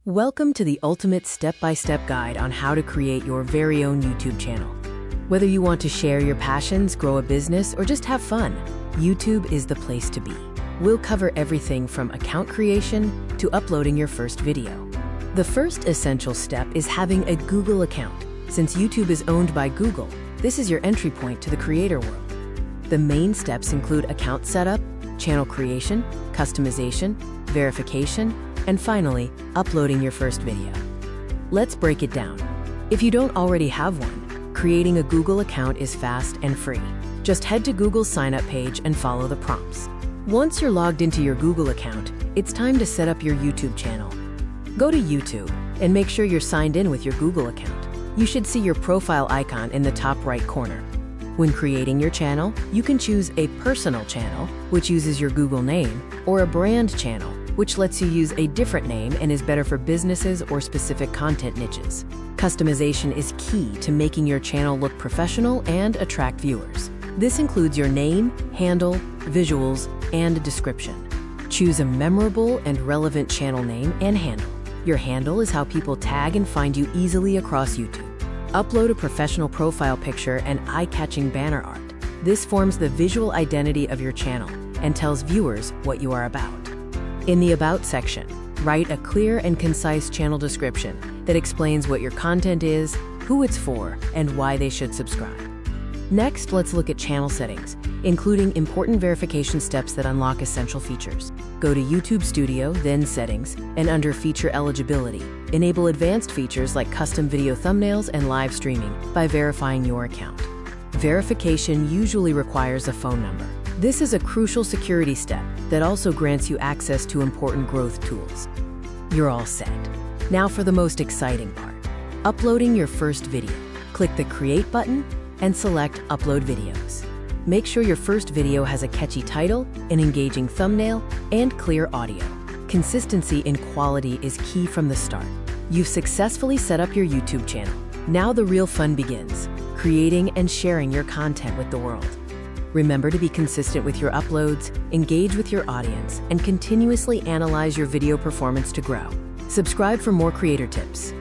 Welcome to the ultimate step-by-step guide on how to create your very own YouTube channel. Whether you want to share your passions, grow a business, or just have fun, YouTube is the place to be. We'll cover everything from account creation to uploading your first video. The first essential step is having a Google account. Since YouTube is owned by Google, this is your entry point to the creator world. The main steps include account setup, channel creation, customization, verification, and finally, uploading your first video. Let's break it down. If you don't already have one, creating a Google account is fast and free. Just head to Google's sign-up page and follow the prompts. Once you're logged into your Google account, it's time to set up your YouTube channel. Go to YouTube and make sure you're signed in with your Google account. You should see your profile icon in the top right corner. When creating your channel, you can choose a personal channel, which uses your Google name, or a brand channel, which lets you use a different name and is better for businesses or specific content niches. Customization is key to making your channel look professional and attract viewers. This includes your name, handle, visuals, and a description. Choose a memorable and relevant channel name and handle. Your handle is how people tag and find you easily across YouTube. Upload a professional profile picture and eye-catching banner art. This forms the visual identity of your channel and tells viewers what you are about. In the About section, write a clear and concise channel description that explains what your content is, who it's for, and why they should subscribe. Next, let's look at channel settings, including important verification steps that unlock essential features. Go to YouTube Studio, then Settings, and under Feature Eligibility, enable advanced features like custom video thumbnails and live streaming by verifying your account. Verification usually requires a phone number. This is a crucial security step that also grants you access to important growth tools. You're all set. Now for the most exciting part, uploading your first video. Click the Create button and select Upload Videos. Make sure your first video has a catchy title, an engaging thumbnail, and clear audio. Consistency in quality is key from the start. You've successfully set up your YouTube channel. Now the real fun begins, creating and sharing your content with the world. Remember to be consistent with your uploads, engage with your audience, and continuously analyze your video performance to grow. Subscribe for more creator tips.